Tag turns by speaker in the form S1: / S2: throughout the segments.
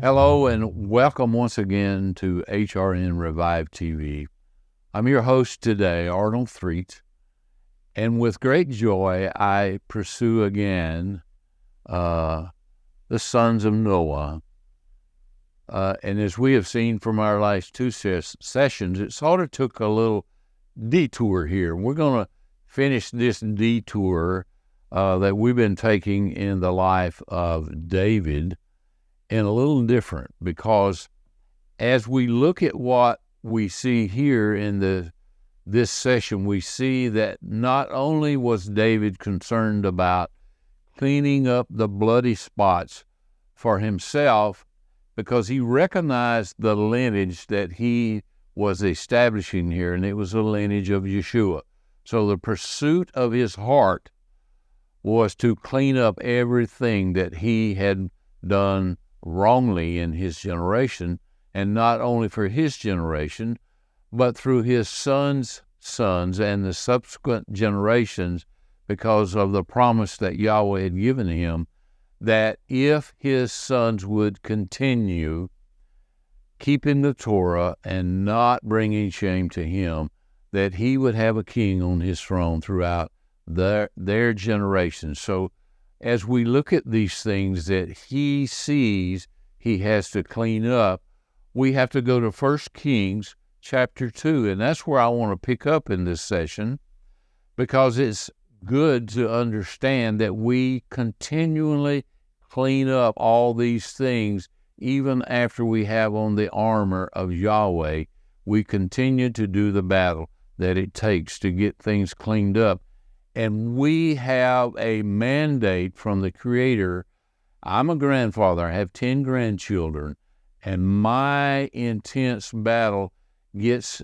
S1: Hello and welcome once again to HRN Revive TV. I'm your host today, Arnold Threatt, and with great joy I pursue again the sons of Noah. And as we have seen from our last two sessions, it sort of took a little detour here. We're going to finish this detour that we've been taking in the life of David and a little different, because as we look at what we see here in this session, we see that not only was David concerned about cleaning up the bloody spots for himself, because he recognized the lineage that he was establishing here, and it was the lineage of Yeshua. So the pursuit of his heart was to clean up everything that he had done wrongly in his generation, and not only for his generation, but through his sons' sons and the subsequent generations, because of the promise that Yahweh had given him, that if his sons would continue keeping the Torah and not bringing shame to him, that he would have a king on his throne throughout their generations. So as we look at these things that he sees he has to clean up, we have to go to 1 Kings chapter 2, and that's where I want to pick up in this session, because it's good to understand that we continually clean up all these things even after we have on the armor of Yahweh. We continue to do the battle that it takes to get things cleaned up. And we have a mandate from the Creator. I'm a grandfather. I have 10 grandchildren. And my intense battle gets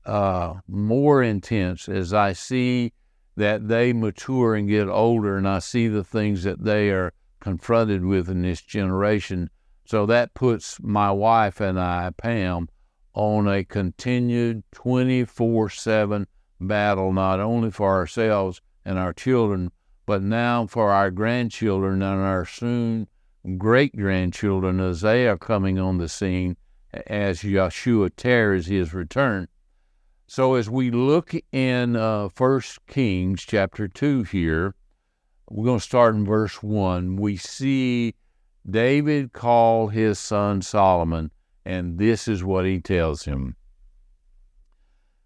S1: more intense as I see that they mature and get older, and I see the things that they are confronted with in this generation. So that puts my wife and I, Pam, on a continued 24/7 battle, not only for ourselves and our children, but now for our grandchildren and our soon great-grandchildren as they are coming on the scene as Yeshua tarries his return. So as we look in 1 Kings chapter 2 here, we're going to start in verse 1. We see David call his son Solomon, and this is what he tells him.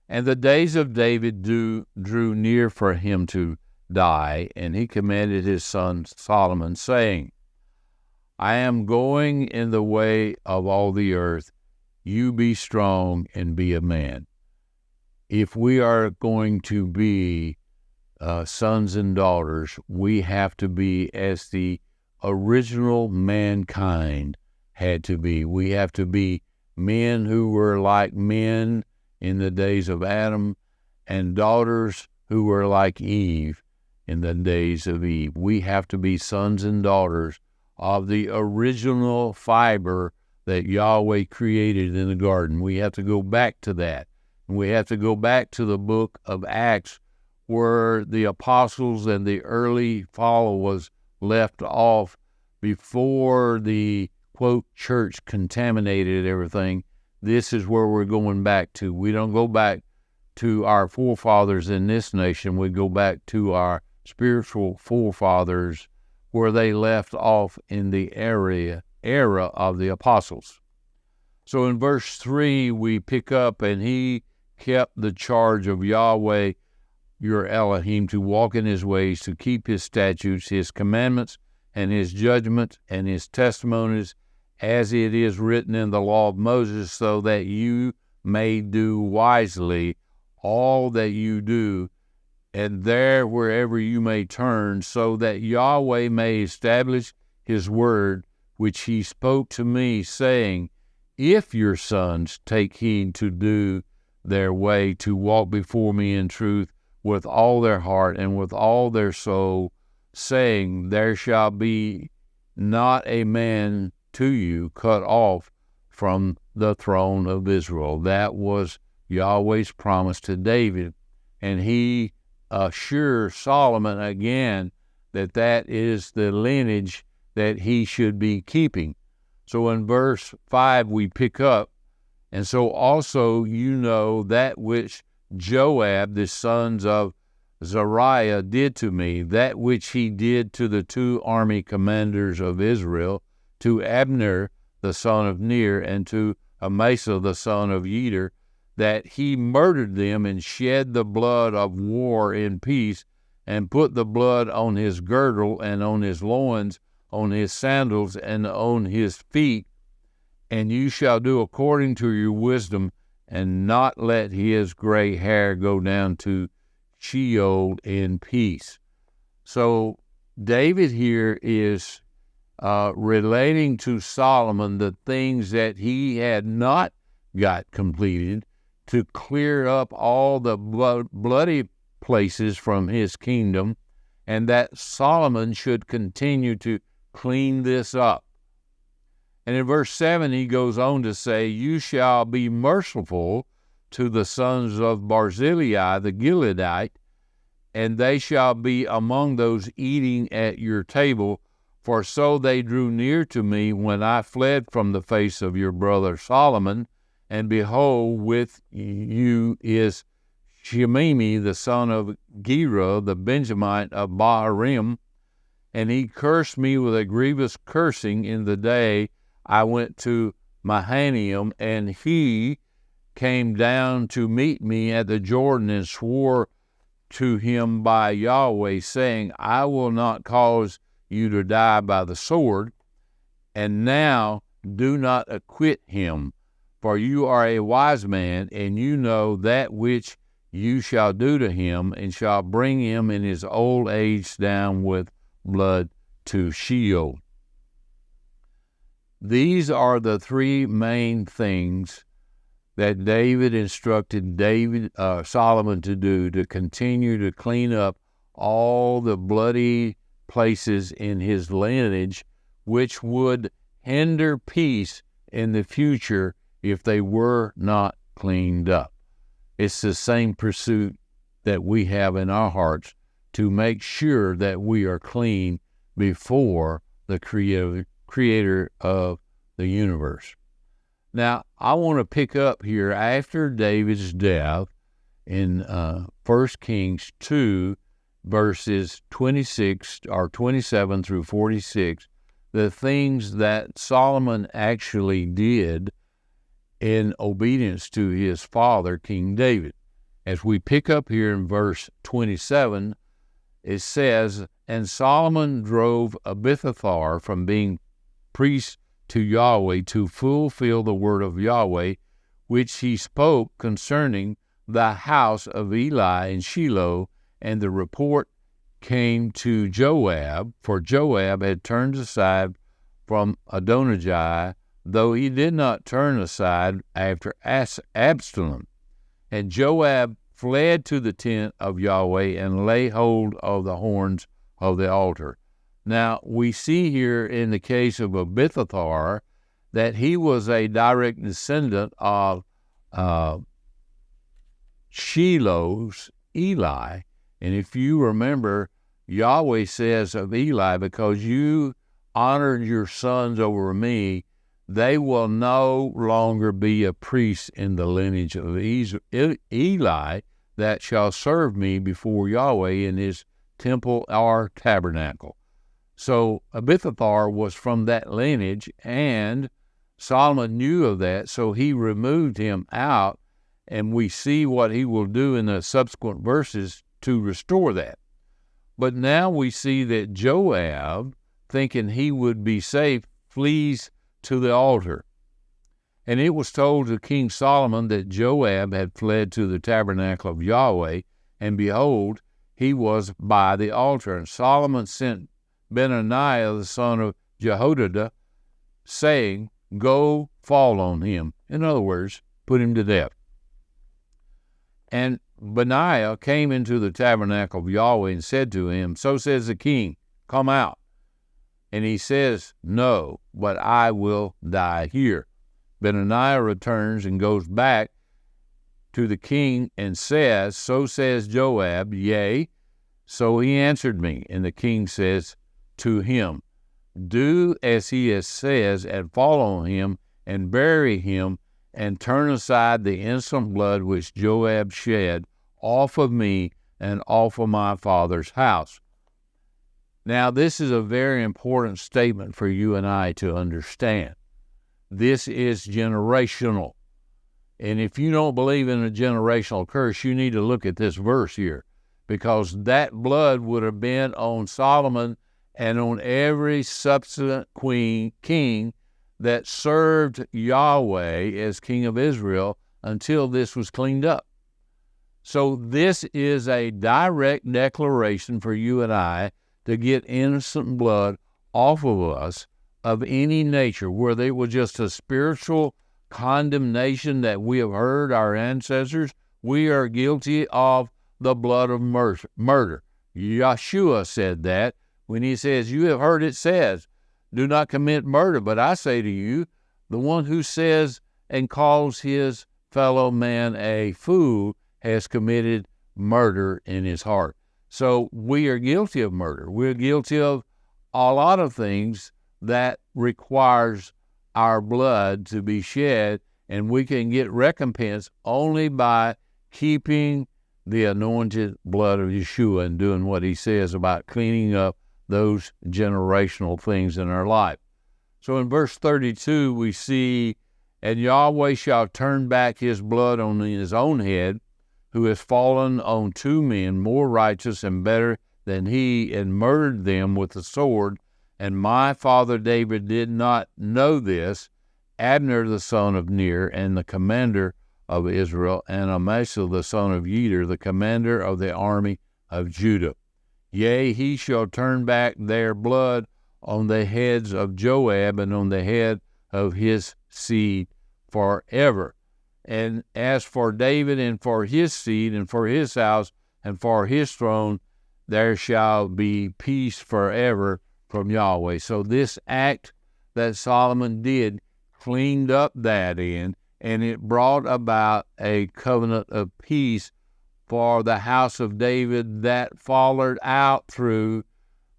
S1: And the days of David drew near for him to die, and he commanded his son Solomon, saying, I am going in the way of all the earth. You be strong and be a man. If we are going to be sons and daughters, we have to be as the original mankind had to be. We have to be men who were like men in the days of Adam, and daughters who were like Eve in the days of Eve. We have to be sons and daughters of the original fiber that Yahweh created in the garden. We have to go back to that. And we have to go back to the book of Acts, where the apostles and the early followers left off before the, quote, church contaminated everything. This is where we're going back to. We don't go back to our forefathers in this nation. We go back to our spiritual forefathers where they left off in the era of the apostles. So in verse 3, we pick up, and he kept the charge of Yahweh, your Elohim, to walk in his ways, to keep his statutes, his commandments, and his judgments, and his testimonies, as it is written in the law of Moses, so that you may do wisely all that you do, and there wherever you may turn, so that Yahweh may establish his word, which he spoke to me, saying, if your sons take heed to do their way, to walk before me in truth with all their heart and with all their soul, saying, there shall be not a man to you cut off from the throne of Israel. That was Yahweh's promise to David, and he assures Solomon again that that is the lineage that he should be keeping. So in verse 5 we pick up, and so also that which Joab, the sons of Zeruiah, did to me, that which he did to the 2 army commanders of Israel, to Abner the son of Ner, and to Amasa the son of Yeder, that he murdered them and shed the blood of war in peace, and put the blood on his girdle and on his loins, on his sandals and on his feet. And you shall do according to your wisdom, and not let his gray hair go down to Sheol in peace. So David here is relating to Solomon the things that he had not got completed to clear up all the bloody places from his kingdom, and that Solomon should continue to clean this up. And in verse 7, he goes on to say, you shall be merciful to the sons of Barzillai the Gileadite, and they shall be among those eating at your table, for so they drew near to me when I fled from the face of your brother Solomon. And behold, with you is Shemini the son of Gera, the Benjamite of Baharim, and he cursed me with a grievous cursing in the day I went to Mahanaim, and he came down to meet me at the Jordan and swore to him by Yahweh, saying, I will not cause you to die by the sword, and now do not acquit him, for you are a wise man, and you know that which you shall do to him, and shall bring him in his old age down with blood to Sheol. These are the 3 main things that David instructed Solomon to do, to continue to clean up all the bloody places in his lineage, which would hinder peace in the future if they were not cleaned up. It's the same pursuit that we have in our hearts, to make sure that we are clean before the creator of the universe. Now, I want to pick up here after David's death in 1 Kings 2, verses 26 or 27 through 46, the things that Solomon actually did in obedience to his father, King David. As we pick up here in verse 27, it says, and Solomon drove Abithophar from being priest to Yahweh to fulfill the word of Yahweh, which he spoke concerning the house of Eli in Shiloh, and the report came to Joab, for Joab had turned aside from Adonijah, though he did not turn aside after Absalom. And Joab fled to the tent of Yahweh and lay hold of the horns of the altar. Now, we see here in the case of Abithophar that he was a direct descendant of Shiloh's Eli. And if you remember, Yahweh says of Eli, because you honored your sons over me, they will no longer be a priest in the lineage of Eli that shall serve me before Yahweh in his temple or tabernacle. So Abithophar was from that lineage, and Solomon knew of that, so he removed him out, and we see what he will do in the subsequent verses to restore that. But now we see that Joab, thinking he would be safe, flees to the altar. And it was told to King Solomon that Joab had fled to the tabernacle of Yahweh, and behold, he was by the altar. And Solomon sent Benaiah the son of Jehoiada, saying, go fall on him. In other words, put him to death. And Benaiah came into the tabernacle of Yahweh and said to him, so says the king, come out. And he says, no, but I will die here. Benaiah returns and goes back to the king and says, so says Joab, yea. So he answered me. And the king says to him, Do as he has says, and follow him, and bury him, and turn aside the innocent blood which Joab shed off of me and off of my father's house. Now, this is a very important statement for you and I to understand. This is generational. And if you don't believe in a generational curse, you need to look at this verse here, because that blood would have been on Solomon and on every subsequent king that served Yahweh as king of Israel until this was cleaned up. So this is a direct declaration for you and I to get innocent blood off of us of any nature, whether it was just a spiritual condemnation that we have heard our ancestors. We are guilty of the blood of murder. Yeshua said that when he says, you have heard it says, do not commit murder. But I say to you, the one who says and calls his fellow man a fool has committed murder in his heart. So we are guilty of murder. We're guilty of a lot of things that requires our blood to be shed, and we can get recompense only by keeping the anointed blood of Yeshua and doing what he says about cleaning up those generational things in our life. So in verse 32, we see, and Yahweh shall turn back his blood on his own head, who has fallen on two men more righteous and better than he, and murdered them with the sword. And my father David did not know this, Abner the son of Ner, and the commander of Israel, and Amasa the son of Yeder, the commander of the army of Judah. Yea, he shall turn back their blood on the heads of Joab and on the head of his seed forever. And as for David and for his seed and for his house and for his throne, there shall be peace forever from Yahweh. So this act that Solomon did cleaned up that end, and it brought about a covenant of peace for the house of David that followed out through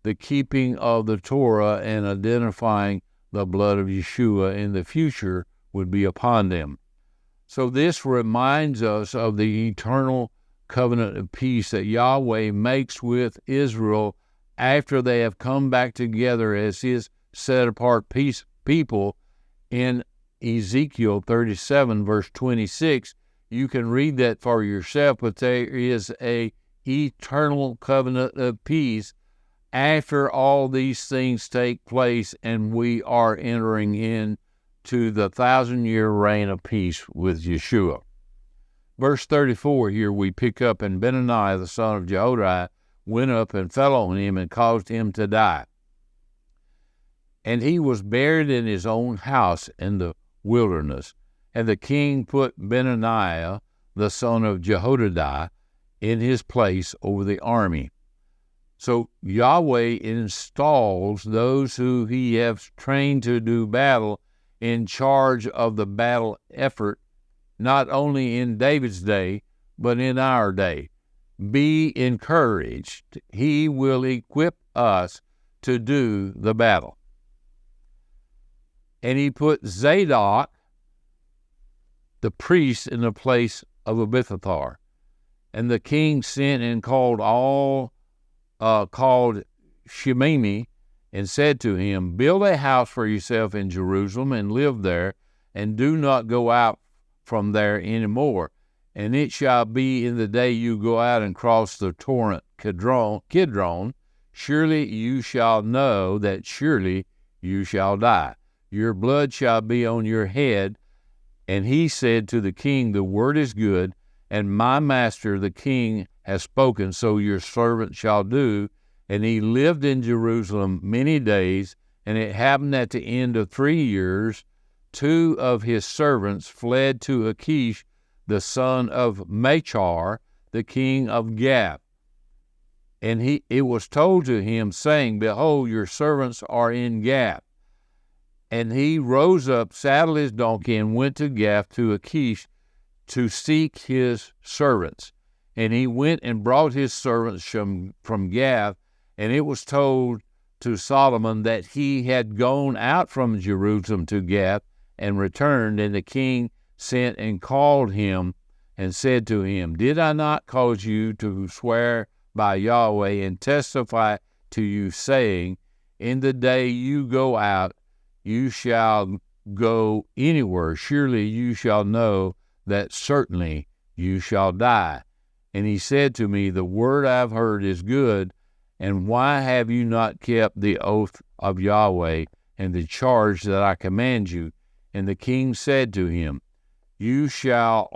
S1: the keeping of the Torah and identifying the blood of Yeshua in the future would be upon them. So this reminds us of the eternal covenant of peace that Yahweh makes with Israel after they have come back together as his set-apart people. In Ezekiel 37, verse 26, you can read that for yourself, but there is a eternal covenant of peace after all these things take place, and we are entering into the 1,000-year reign of peace with Yeshua. Verse 34 here we pick up, and Benaniah the son of Jehoiada went up and fell on him and caused him to die. And he was buried in his own house in the wilderness. And the king put Benaniah the son of Jehoiada in his place over the army. So Yahweh installs those who he has trained to do battle in charge of the battle effort, not only in David's day, but in our day. Be encouraged. He will equip us to do the battle. And he put Zadok, the priest, in the place of Abithophar. And the king sent and called Shimei, and said to him, build a house for yourself in Jerusalem and live there, and do not go out from there any more. And it shall be in the day you go out and cross the torrent Kidron, surely you shall know that surely you shall die. Your blood shall be on your head. And he said to the king, the word is good, and my master the king has spoken, so your servant shall do. And he lived in Jerusalem many days, and it happened at the end of 3 years, 2 of his servants fled to Achish, the son of Machar, the king of Gath. And it was told to him, saying, behold, your servants are in Gath. And he rose up, saddled his donkey, and went to Gath to Achish to seek his servants. And he went and brought his servants from Gath, and it was told to Solomon that he had gone out from Jerusalem to Gath and returned, and the king sent and called him and said to him, Did I not cause you to swear by Yahweh and testify to you, saying, In the day you go out, you shall go anywhere. Surely you shall know that certainly you shall die. And he said to me, The word I've heard is good, and why have you not kept the oath of Yahweh and the charge that I command you? And the king said to him, You shall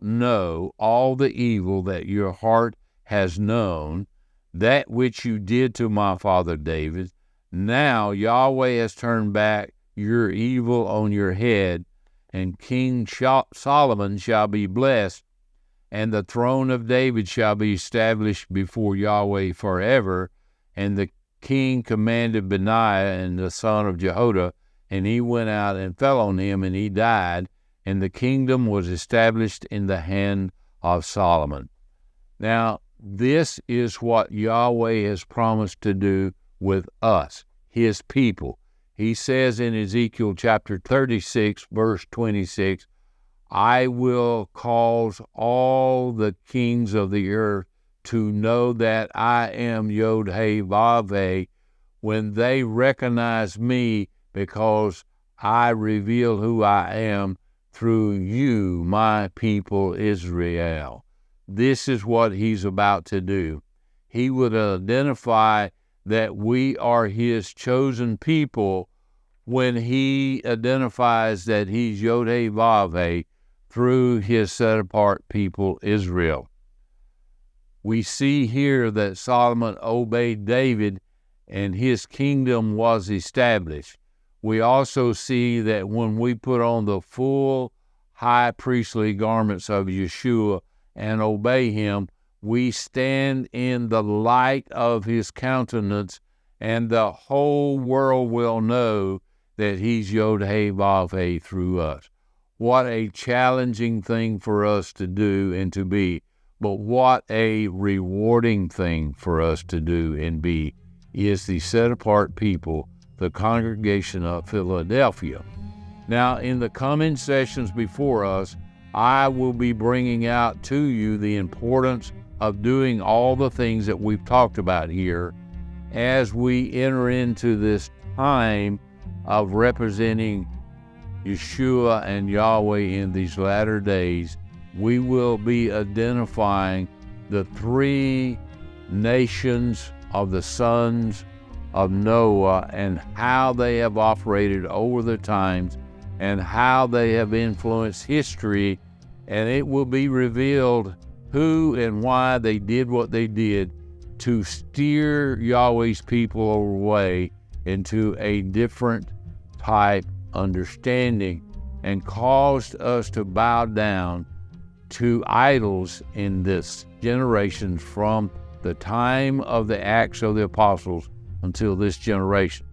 S1: know all the evil that your heart has known, that which you did to my father David. Now Yahweh has turned back your evil on your head, and King Solomon shall be blessed, and the throne of David shall be established before Yahweh forever. And the king commanded Benaiah and the son of Jehoiada, and he went out and fell on him, and he died, and the kingdom was established in the hand of Solomon. Now, this is what Yahweh has promised to do with us, his people. He says in Ezekiel chapter 36, verse 26, I will cause all the kings of the earth to know that I am Yod-Heh-Vav-Heh when they recognize me, because I reveal who I am through you, my people Israel. This is what he's about to do. He would identify that we are his chosen people when he identifies that he's Yod-Heh-Vav-Heh through his set-apart people Israel. We see here that Solomon obeyed David and his kingdom was established. We also see that when we put on the full high priestly garments of Yeshua and obey him, we stand in the light of his countenance, and the whole world will know that he's Yod-Heh-Vav-Heh through us. What a challenging thing for us to do and to be, but what a rewarding thing for us to do and be is the set-apart people, the congregation of Philadelphia. Now, in the coming sessions before us, I will be bringing out to you the importance of doing all the things that we've talked about here as we enter into this time of representing Yeshua and Yahweh in these latter days. We will be identifying the three nations of the sons of Noah and how they have operated over the times and how they have influenced history, and it will be revealed who and why they did what they did to steer Yahweh's people away into a different type understanding and caused us to bow down to idols in this generation from the time of the Acts of the Apostles until this generation.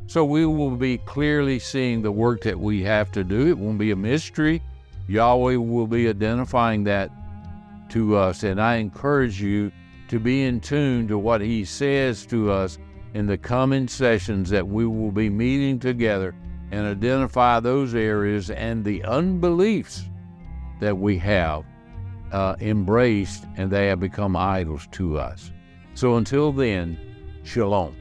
S1: So we will be clearly seeing the work that we have to do. It won't be a mystery. Yahweh will be identifying that to us, and I encourage you to be in tune to what he says to us in the coming sessions that we will be meeting together and identify those areas and the unbeliefs that we have embraced and they have become idols to us. So until then, shalom.